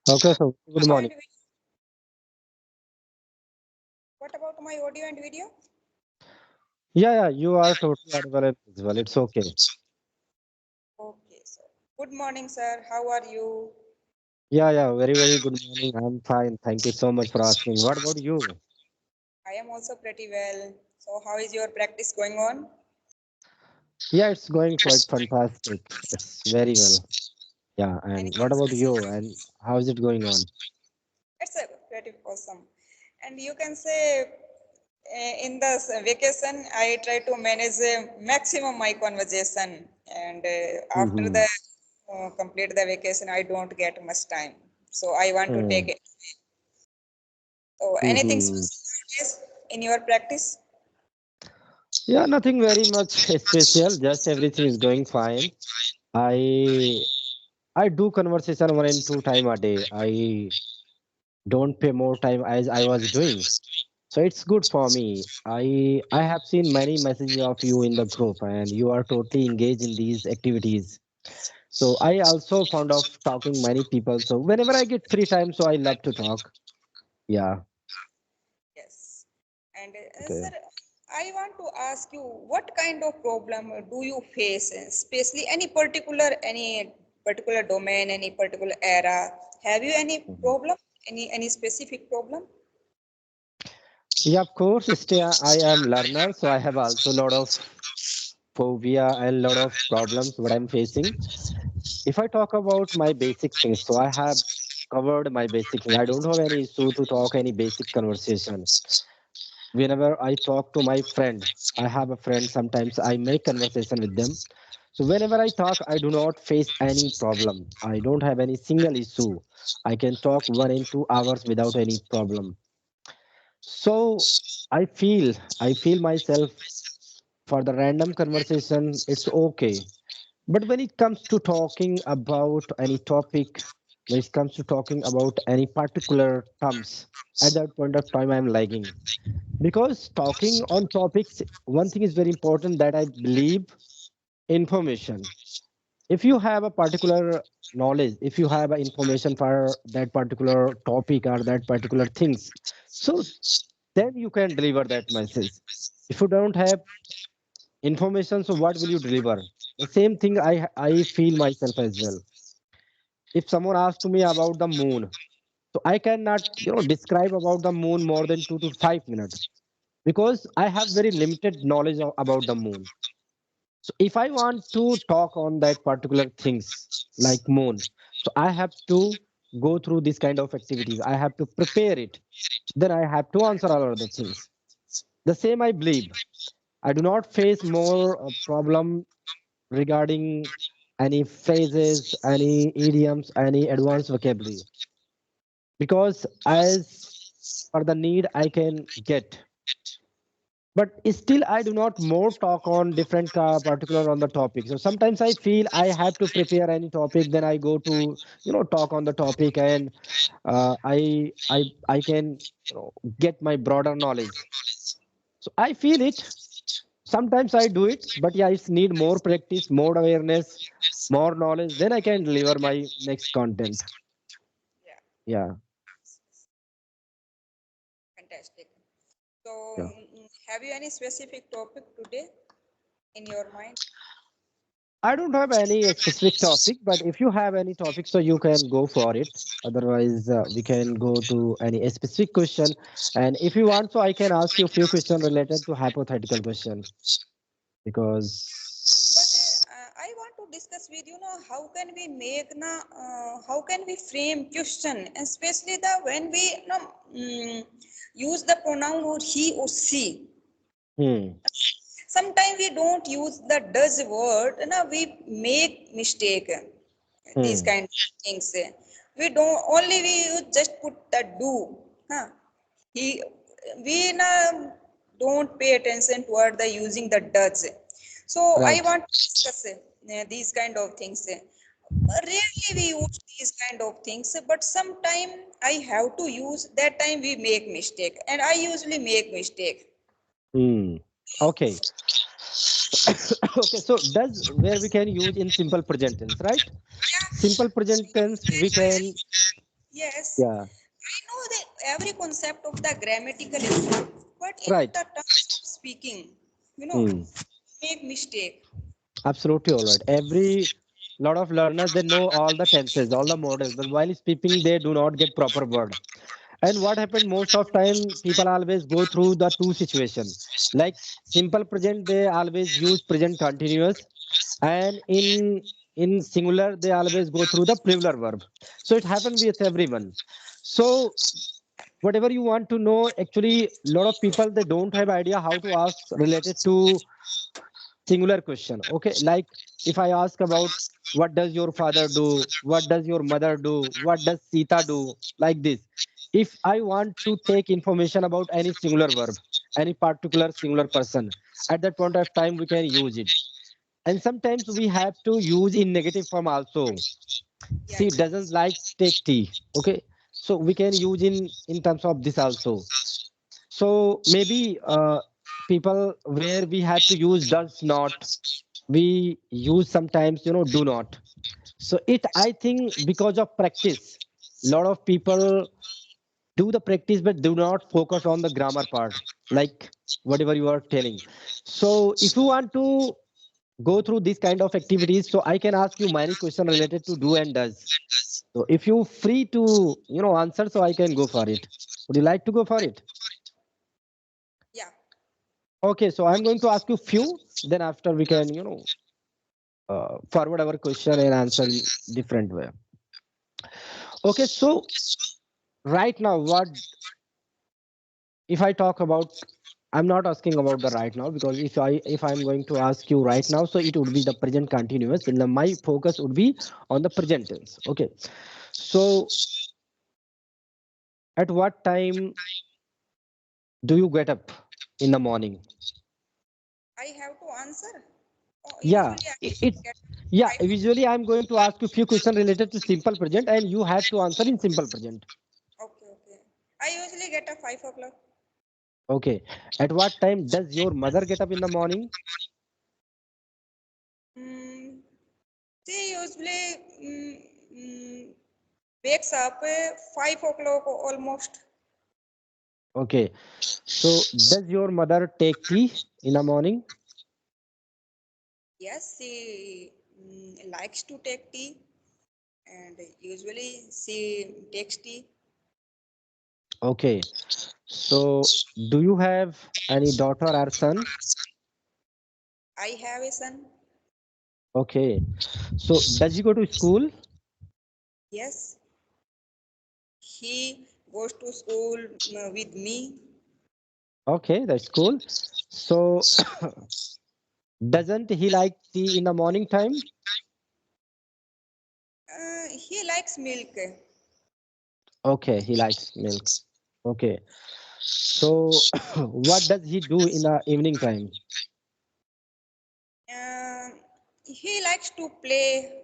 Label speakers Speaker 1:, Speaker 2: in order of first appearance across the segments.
Speaker 1: Okay, so good
Speaker 2: Audio
Speaker 1: morning.
Speaker 2: and what about my audio and video?
Speaker 1: Yeah, you are totally audible and visible. It's okay.
Speaker 2: Okay, sir. Good morning, sir. How are you?
Speaker 1: Very good morning. I'm fine. Thank you so much for asking. What about you?
Speaker 2: I am also pretty well. So, how is your practice going on?
Speaker 1: Yeah, it's going quite fantastic. It's very well. Yeah, and
Speaker 2: Anything
Speaker 1: what about
Speaker 2: specific?
Speaker 1: you? And how is it going on?
Speaker 2: It's a pretty awesome. And you can say in the vacation, I try to manage maximum my conversation. And after
Speaker 1: Mm-hmm.
Speaker 2: the complete the vacation, I don't get much time. So, I want to take
Speaker 1: Mm-hmm.
Speaker 2: it. So, anything
Speaker 1: Mm-hmm.
Speaker 2: special in your practice?
Speaker 1: Yeah, nothing very much special. Just everything is going fine. I I do conversation 1 and 2 time a day. I don't pay more time as I was doing. So it's good for me. I have seen many messages of you in the group and you are totally engaged in these activities. So I also fond of talking many people. So whenever I get free time, so I love to talk. Yeah.
Speaker 2: Yes. And
Speaker 1: Okay.
Speaker 2: sir, I want to ask you what kind of problem do you face, especially any particular domain, any particular era? Have you any
Speaker 1: Mhm.
Speaker 2: problem? Any specific problem?
Speaker 1: Yeah, of course. Still, I am learner, so I have also a lot of phobia and a lot of problems what I'm facing. If I talk about my basic things, so I have covered my basic thing. I don't have any issue to talk any basic conversation. Whenever I talk to my friend, I have a friend, sometimes I make conversation with them. So whenever I talk, I do not face any problem. I don't have any single issue. I can talk 1 and 2 hours without any problem. So I feel myself for the random conversation, it's okay. But when it comes to talking about any topic, when it comes to talking about any particular terms, at that point of time I'm lagging. Because talking on topics, one thing is very important that I believe: information. If you have a particular knowledge, if you have a information for that particular topic or that particular things, so then you can deliver that message. If you don't have information, so what will you deliver? The same thing I feel myself as well. If someone asks to me about the moon, so I cannot describe about the moon more than 2 to 5 minutes, because I have very limited knowledge about the moon. So if I want to talk on that particular things like moon, so I have to go through this kind of activities. I have to prepare it. Then I have to answer all of the things. The same I believe. I do not face more problem regarding any phrases, any idioms, any advanced vocabulary, because as per the need I can get. But still I do not more talk on different particular on the topic. So sometimes I feel I have to prepare any topic, then I go to talk on the topic, and I can get my broader knowledge. So I feel it. Sometimes I do it, but yeah, it's need more practice, more awareness, more knowledge, then I can deliver my next content.
Speaker 2: Yeah,
Speaker 1: Yeah.
Speaker 2: fantastic. So,
Speaker 1: Yeah,
Speaker 2: have you any specific topic today in your mind?
Speaker 1: I don't have any specific topic, but if you have any topic, so you can go for it. Otherwise, we can go to any specific question. And if you want, so I can ask you a few questions related to hypothetical question.
Speaker 2: But
Speaker 1: Because
Speaker 2: I want to discuss with you know how can we make na how can we frame question, especially the when we use the pronoun or he or she.
Speaker 1: hmm,
Speaker 2: Sometimes we don't use the does word. No, we make mistake. These
Speaker 1: hmm,
Speaker 2: kind of things. We don't only we use just put the do. Huh? He we don't pay attention toward the using the does. So I
Speaker 1: right.
Speaker 2: want to discuss these kind of things. Rarely we use these kind of things, but sometime I have to use. That time we make mistake, and I usually make mistake.
Speaker 1: Hmm. Okay. Okay. So does where we can use in simple present tense, right?
Speaker 2: Yeah,
Speaker 1: Simple present tense we can.
Speaker 2: Yes,
Speaker 1: Yeah,
Speaker 2: I know the every concept of the grammatical issue, but in
Speaker 1: right.
Speaker 2: the terms of speaking, you know,
Speaker 1: Hmm.
Speaker 2: make mistake.
Speaker 1: Absolutely all right. Every lot of learners they know all the tenses, all the models, but while speaking they do not get proper word. And what happened most of time, people always go through the two situation. Like simple present, they always use present continuous, and in singular they always go through the plural verb. So it happened with everyone. So whatever you want to know, actually, lot of people they don't have idea how to ask related to singular question. Okay, like if I ask about what does your father do, what does your mother do, what does Sita do, like this. If I want to take information about any singular verb, any particular singular person, at that point of time we can use it. And sometimes we have to use in negative form also.
Speaker 2: Yeah,
Speaker 1: She
Speaker 2: yeah.
Speaker 1: doesn't like take tea. Okay, so we can use in terms of this also. So maybe people where we have to use does not, we use sometimes do not. So it, I think, because of practice, lot of people do the practice but do not focus on the grammar part, like whatever you are telling. So if you want to go through this kind of activities, so I can ask you many questions related to do and does. So if you free to answer, so I can go for it. Would you like to go for it?
Speaker 2: Yeah.
Speaker 1: Okay, so I'm going to ask you few, then after we can forward our question and answer in different way. Okay, so right now, what if I talk about? I'm not asking about the right now, because if I'm going to ask you right now, so it would be the present continuous, and my focus would be on the present tense. Okay, so at what time do you get up in the morning?
Speaker 2: I have to answer. Oh,
Speaker 1: Yeah,
Speaker 2: usually I
Speaker 1: it
Speaker 2: get
Speaker 1: yeah.
Speaker 2: five.
Speaker 1: Usually, I'm going to ask you few questions related to simple present, and you have to answer in simple present.
Speaker 2: Okay, okay. I usually get a 5 o'clock.
Speaker 1: Okay. At what time does your mother get up in the morning?
Speaker 2: Mm, she usually wakes up 5 o'clock almost.
Speaker 1: Okay. So does your mother take tea in the morning?
Speaker 2: Yes, she likes to take tea, and usually she takes tea.
Speaker 1: Okay. So do you have any daughter or son?
Speaker 2: I have a son.
Speaker 1: Okay. So does he go to school?
Speaker 2: Yes, he goes to school with me.
Speaker 1: Okay, that's cool. So doesn't he like tea in the morning time?
Speaker 2: He likes milk.
Speaker 1: Okay, he likes milk. Okay. So what does he do in the evening time?
Speaker 2: Uh, he likes to play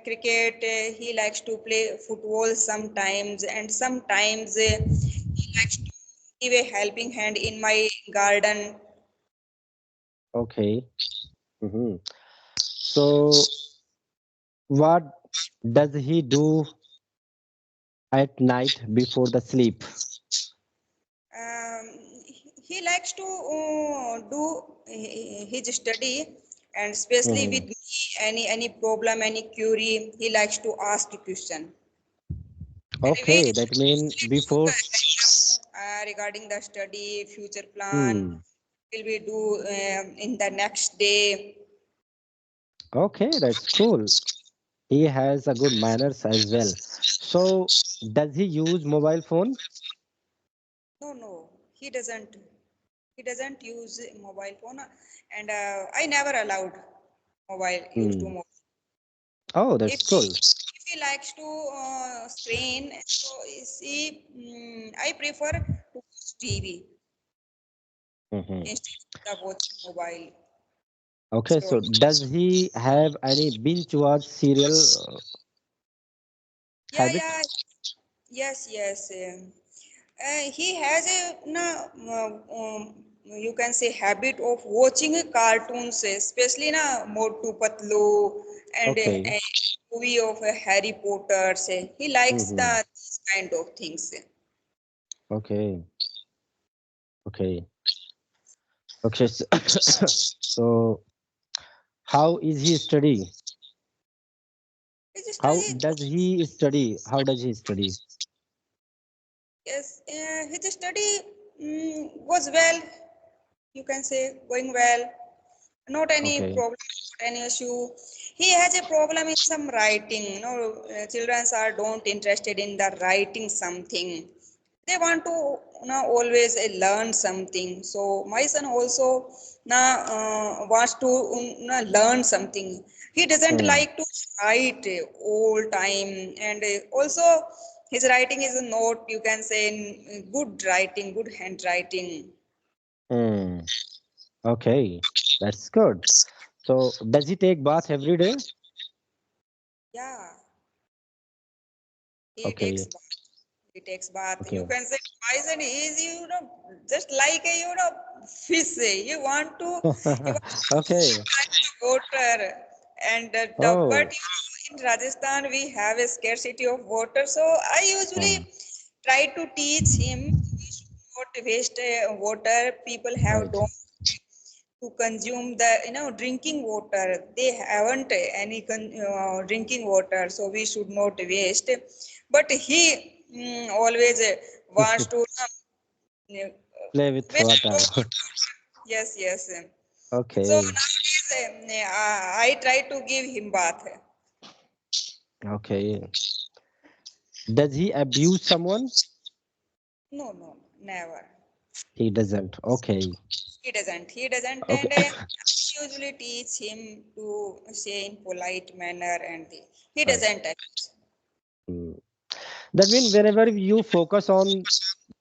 Speaker 2: cricket. He likes to play football sometimes, and sometimes he likes to give a helping hand in my garden.
Speaker 1: Okay. Mhm. So what does he do at night before the sleep?
Speaker 2: He likes to do his study, and especially
Speaker 1: Mhm.
Speaker 2: with me, any problem, any query, he likes to ask the question. And we
Speaker 1: Okay, that mean
Speaker 2: usually do
Speaker 1: before.
Speaker 2: the exam regarding the study, future plan.
Speaker 1: Hmm.
Speaker 2: Will we do in the next day?
Speaker 1: Okay, that's cool. He has a good manners as well. So does he use mobile phone?
Speaker 2: No, no, he doesn't. He doesn't use mobile phone, and I never allowed mobile use to
Speaker 1: Hmm.
Speaker 2: mobile.
Speaker 1: Oh,
Speaker 2: If
Speaker 1: that's
Speaker 2: he,
Speaker 1: cool.
Speaker 2: if he likes to screen, so see, I prefer to watch TV
Speaker 1: Mhm.
Speaker 2: instead of watching mobile
Speaker 1: Okay,
Speaker 2: scroll.
Speaker 1: so does he have any binge watch serial
Speaker 2: Yeah,
Speaker 1: habit?
Speaker 2: yeah, yes, yes. He has a no, you can say habit of watching cartoons, especially na Motu Patlu and
Speaker 1: Okay.
Speaker 2: a movie of Harry Potter. He likes
Speaker 1: Mm-hmm.
Speaker 2: these kind of things.
Speaker 1: Okay. Okay. Okay. So, so how is he study?
Speaker 2: His
Speaker 1: How
Speaker 2: study,
Speaker 1: does he study? How does he study?
Speaker 2: yes, his study was well. You can say going well. Not any
Speaker 1: Okay.
Speaker 2: problem, not any issue. He has a problem in some writing. Children are don't interested in the writing something. They want to always learn something. So my son also wants to learn something. He doesn't
Speaker 1: Hmm.
Speaker 2: like to write all time, and also his writing is not, you can say, good writing, good handwriting.
Speaker 1: Hmm. Okay. That's good. So does he take bath every day?
Speaker 2: Yeah, he takes
Speaker 1: Okay.
Speaker 2: bath. He takes bath. You
Speaker 1: Okay.
Speaker 2: can say poison is, just like a fish. You want
Speaker 1: Okay.
Speaker 2: water, and but
Speaker 1: Oh.
Speaker 2: in Rajasthan we have a scarcity of water. So I usually
Speaker 1: Hmm.
Speaker 2: try to teach him we should not waste water. People have
Speaker 1: Right.
Speaker 2: don't to consume the drinking water. They haven't any drinking water, so we should not waste. But he always wants to uh,
Speaker 1: Play with
Speaker 2: waste
Speaker 1: water.
Speaker 2: water. Yes, yes. So
Speaker 1: Okay.
Speaker 2: nowadays I try to give him bath.
Speaker 1: Okay. Does he abuse someone?
Speaker 2: No, no, never.
Speaker 1: He doesn't. Okay.
Speaker 2: He doesn't. He doesn't,
Speaker 1: Okay.
Speaker 2: and usually teach him to say in polite manner, and he
Speaker 1: Right.
Speaker 2: doesn't.
Speaker 1: Hmm. That means whenever you focus on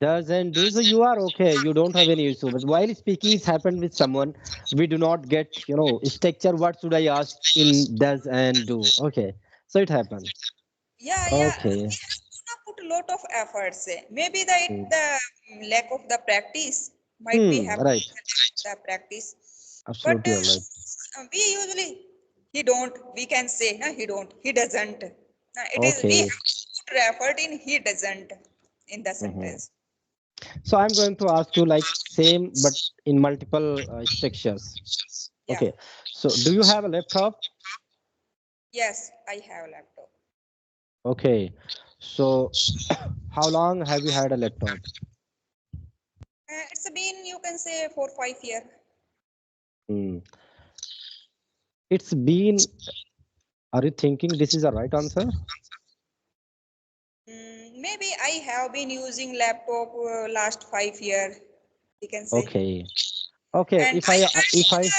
Speaker 1: does and do, so you are okay. You don't have any issue. But while speaking, it's happened with someone, we do not get, structure. What should I ask in does and do? Okay. So it happened.
Speaker 2: Yeah, yeah.
Speaker 1: Okay.
Speaker 2: We have to put a lot of efforts. Maybe
Speaker 1: Hmm.
Speaker 2: the lack of the practice might be
Speaker 1: Right.
Speaker 2: happening the practice, but
Speaker 1: Absolutely all right.
Speaker 2: we usually he don't. We can say no, he don't. He doesn't. It is we
Speaker 1: Okay.
Speaker 2: have to put effort in. He doesn't in the
Speaker 1: Mhm.
Speaker 2: sentence.
Speaker 1: So I'm going to ask you like same, but in multiple structures.
Speaker 2: Yeah.
Speaker 1: Okay. So do you have a laptop?
Speaker 2: Yes, I have laptop.
Speaker 1: Okay. So how long have you had a laptop?
Speaker 2: It's been, you can say, 4 5 years.
Speaker 1: Hmm. It's been, are you thinking this is the right answer?
Speaker 2: Maybe I have been using laptop last 5 years. We can say.
Speaker 1: Okay. Okay.
Speaker 2: And
Speaker 1: If I, if I,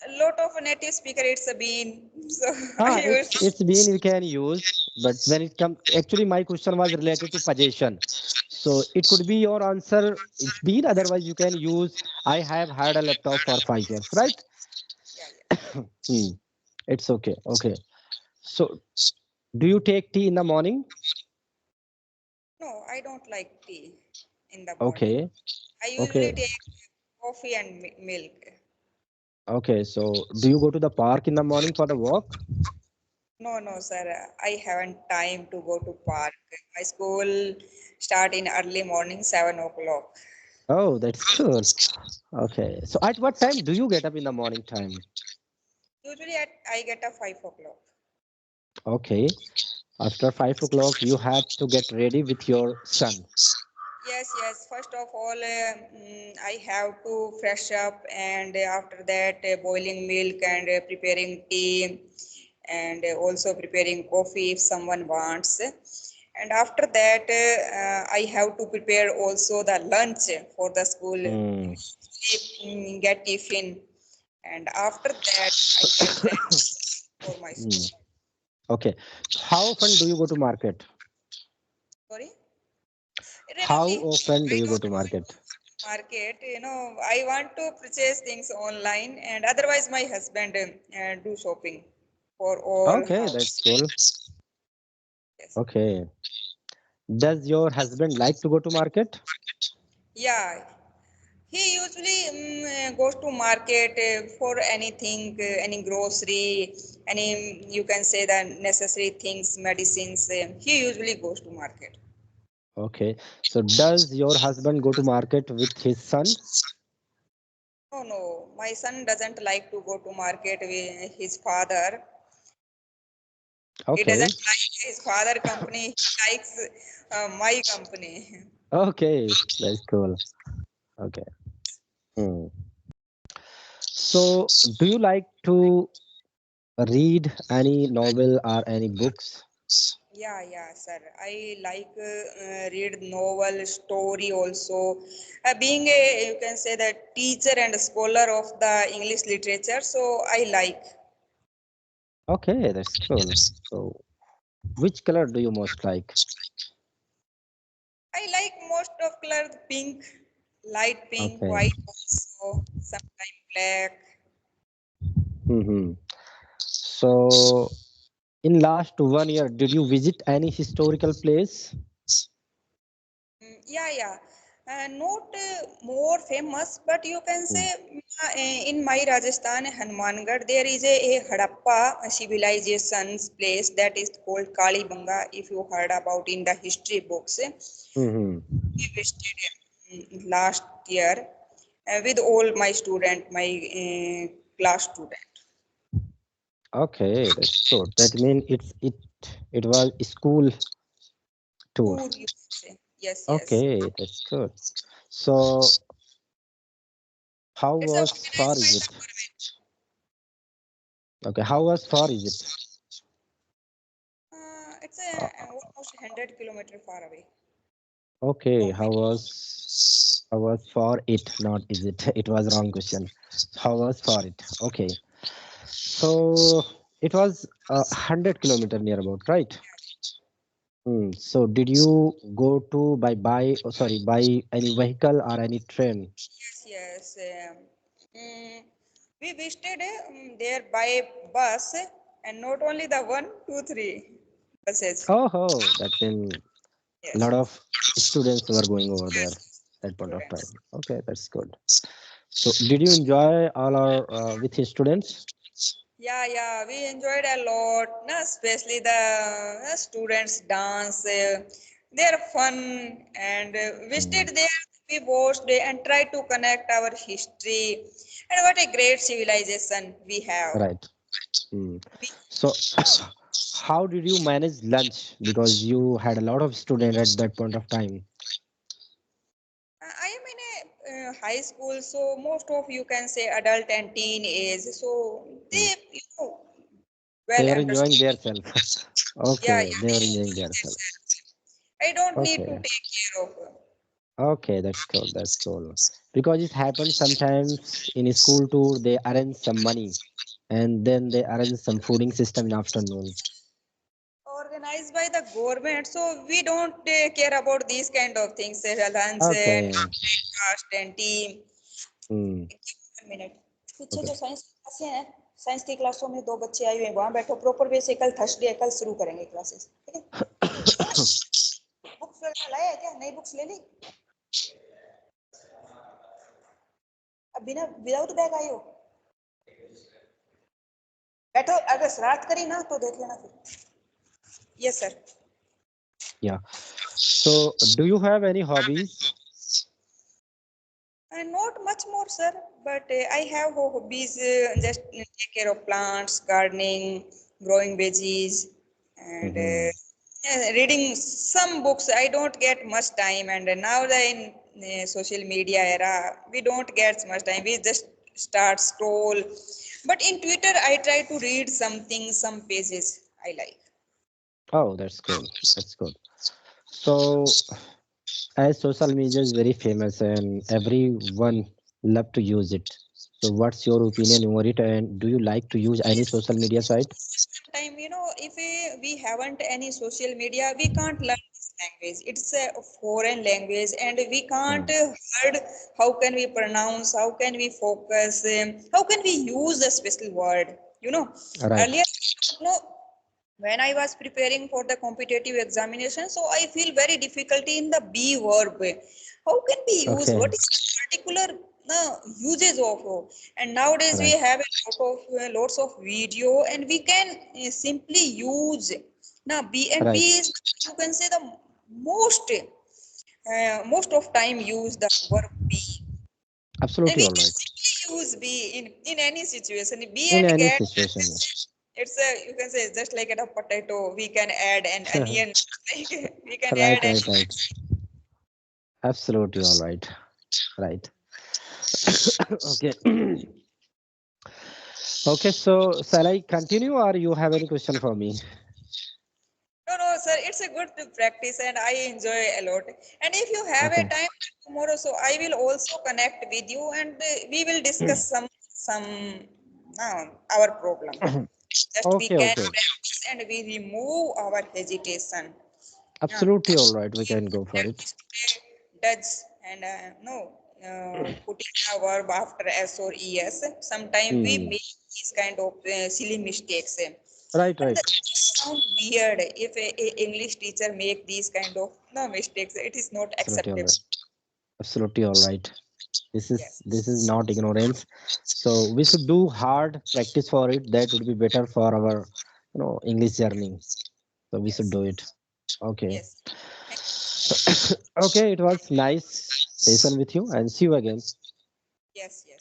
Speaker 2: a lot of native speaker it's a bean. So I use,
Speaker 1: it's been we can use, but when it comes, actually my question was related to possession. So it could be your answer. It's been. Otherwise, you can use. I have had a laptop for 5 years, right?
Speaker 2: yeah, yeah.
Speaker 1: Hmm. It's okay. Okay. So do you take tea in the morning?
Speaker 2: No, I don't like tea in the morning.
Speaker 1: Okay.
Speaker 2: I usually
Speaker 1: Okay.
Speaker 2: take coffee and milk.
Speaker 1: Okay. So do you go to the park in the morning for the walk?
Speaker 2: No, no, sir. I haven't time to go to park. My school start in early morning, 7 o'clock.
Speaker 1: Oh, that's cool. Okay. So at what time do you get up in the morning time?
Speaker 2: Usually I get a 5 o'clock.
Speaker 1: Okay. After 5 o'clock, you have to get ready with your son.
Speaker 2: Yes, yes. First of all, I have to fresh up, and after that, boiling milk and preparing tea, and also preparing coffee if someone wants. And after that, I have to prepare also the lunch for the school.
Speaker 1: Hmm.
Speaker 2: Get tiffin, and after that, I get ready for my
Speaker 1: Hmm.
Speaker 2: school.
Speaker 1: Okay. So how often do you go to market?
Speaker 2: Sorry,
Speaker 1: How
Speaker 2: rarely.
Speaker 1: often do
Speaker 2: I
Speaker 1: you go
Speaker 2: don't
Speaker 1: to market?
Speaker 2: market. I want to purchase things online, and otherwise my husband do shopping for all
Speaker 1: Okay, that's
Speaker 2: house.
Speaker 1: cool.
Speaker 2: Yes.
Speaker 1: Okay. Does your husband like to go to market?
Speaker 2: Yeah, He usually goes to market for anything, any grocery, any, you can say, the necessary things, medicines. He usually goes to market.
Speaker 1: Okay. So does your husband go to market with his son?
Speaker 2: No, no, my son doesn't like to go to market with his father. He
Speaker 1: Okay.
Speaker 2: doesn't like his father company. He likes my company.
Speaker 1: Okay. That's cool. Okay. Hmm. So do you like to read any novel or any books?
Speaker 2: Yeah, sir. I like read novel, story also. Being a, you can say, the teacher and scholar of the English literature, so I like.
Speaker 1: Okay, that's cool. So which color do you most like?
Speaker 2: I like most of color pink, light pink,
Speaker 1: Okay.
Speaker 2: white also, sometimes black.
Speaker 1: Mm-hmm. So in last 1 year, did you visit any historical place?
Speaker 2: Yeah. Not more famous, but you can
Speaker 1: Hmm.
Speaker 2: say in my Rajasthan, Hanumangarh, there is a Harappa civilization's place that is called Kalibanga. If you heard about in the history books,
Speaker 1: Mm-hmm.
Speaker 2: we visited last year with all my student, my class student.
Speaker 1: Okay, that's good. That means it was a school tour.
Speaker 2: Tour, you can say. Yes.
Speaker 1: Okay, that's good. So how
Speaker 2: It's a
Speaker 1: was far
Speaker 2: organized by
Speaker 1: is
Speaker 2: the
Speaker 1: it?
Speaker 2: government.
Speaker 1: Okay, how was far is it?
Speaker 2: It's
Speaker 1: Uh,
Speaker 2: almost 100 kilometer far away
Speaker 1: okay,
Speaker 2: from my.
Speaker 1: how was for it? Not is it? It was wrong question. How was for it? Okay, so it was 100 kilometer near about, right? So did you go to by any vehicle or any train?
Speaker 2: Yes. Mm, we visited there by bus, and not only the one, two, three buses.
Speaker 1: Oh, that means a
Speaker 2: Yes.
Speaker 1: lot of students were going over there
Speaker 2: Yes.
Speaker 1: that point of
Speaker 2: Students.
Speaker 1: time. Okay, that's good. So did you enjoy all our with his students?
Speaker 2: Yeah. We enjoyed a lot, no, especially the students dance. They're fun and
Speaker 1: Hmm.
Speaker 2: visited there. We watched and tried to connect our history. And what a great civilization we have.
Speaker 1: Right. Hmm.
Speaker 2: We,
Speaker 1: So how did you manage lunch? Because you had a lot of students at that point of time.
Speaker 2: I am in a high school, so most of you can say adult and teen age. So
Speaker 1: Hmm.
Speaker 2: they, well
Speaker 1: They were enjoying
Speaker 2: understood.
Speaker 1: themselves. Okay,
Speaker 2: Yeah,
Speaker 1: they
Speaker 2: they
Speaker 1: were enjoying
Speaker 2: enjoy
Speaker 1: themselves.
Speaker 2: themselves. I don't need to
Speaker 1: Okay.
Speaker 2: take care of her.
Speaker 1: Okay, that's cool. That's cool. Because it happens sometimes in a school tour, they arrange some money and then they arrange some fooding system in afternoon.
Speaker 2: Organized by the government, so we don't care about these kind of things. Lunch,
Speaker 1: Okay.
Speaker 2: breakfast, and tea.
Speaker 1: Hmm.
Speaker 2: One minute. पीछे
Speaker 1: Okay.
Speaker 2: जो science की क्लासें हैं, science की क्लासों में दो बच्चे आए हुए हैं, वहां बैठो, प्रॉपर वे से कल थर्सडे है, कल शुरू करेंगे क्लासेस, ठीक है? बुक्स वगैरह लाए हैं क्या? नई बुक्स ले ली? अब बिना विदाउट बैग आए हो? बैठो, अगर शरारत करी ना तो देख लेना फिर. Yes, sir.
Speaker 1: Yeah. So, do you have any hobbies?
Speaker 2: Not much more, sir, but I have hobbies, just take care of plants, gardening, growing veggies, and
Speaker 1: Mm-hmm.
Speaker 2: yeah, reading some books. I don't get much time, and now the in social media era, we don't get much time. We just start scroll. But in Twitter, I try to read something, some pages I like.
Speaker 1: Oh, that's cool. That's good. So, as social media is very famous and everyone love to use it. So, what's your opinion over it? And do you like to use any social media site?
Speaker 2: Time, if we haven't any social media, we can't learn this language. It's a foreign language, and we can't
Speaker 1: Hmm.
Speaker 2: heard how can we pronounce, how can we focus, how can we use a special word.
Speaker 1: Right.
Speaker 2: Earlier we don't know when I was preparing for the competitive examination, so I feel very difficulty in the be verb. How can we use?
Speaker 1: Okay.
Speaker 2: What is the particular uses of? And nowadays we
Speaker 1: Right.
Speaker 2: have a lot of lots of video, and we can simply use now be, and be
Speaker 1: Right.
Speaker 2: is, you can say, the most of time use the verb be, and
Speaker 1: Absolutely
Speaker 2: we
Speaker 1: all
Speaker 2: can
Speaker 1: right.
Speaker 2: simply use be in any situation. Be
Speaker 1: In
Speaker 2: and
Speaker 1: any
Speaker 2: get,
Speaker 1: situation.
Speaker 2: it's a, you can say, just like a potato, we can add an onion. Like, we can
Speaker 1: Right,
Speaker 2: add an,
Speaker 1: right, right. Absolutely all right. Right. Okay. Okay, so shall I continue or you have any question for me?
Speaker 2: no, no, sir, it's a good to practice, and I enjoy a lot. And if you have a
Speaker 1: Okay.
Speaker 2: time tomorrow, so I will also connect with you, and we will discuss some our problem. Just we
Speaker 1: Okay,
Speaker 2: can
Speaker 1: okay.
Speaker 2: practice and we remove our hesitation.
Speaker 1: Absolutely all right. We can go for it.
Speaker 2: Practice today does, and no putting a verb after s or es. Sometimes we
Speaker 1: Hmm.
Speaker 2: make these kind of silly mistakes,
Speaker 1: Right,
Speaker 2: and
Speaker 1: right.
Speaker 2: that sound weird if a English teacher make these kind of no mistakes. It is not
Speaker 1: Absolutely all
Speaker 2: acceptable.
Speaker 1: right. Absolutely all right.
Speaker 2: Yes,
Speaker 1: This is not ignorance. So we should do hard practice for it. That would be better for our English journey. So we should
Speaker 2: yes,
Speaker 1: do it. Okay.
Speaker 2: yes. Thank
Speaker 1: Okay, it was nice session with you and see you again.
Speaker 2: Yes, yes.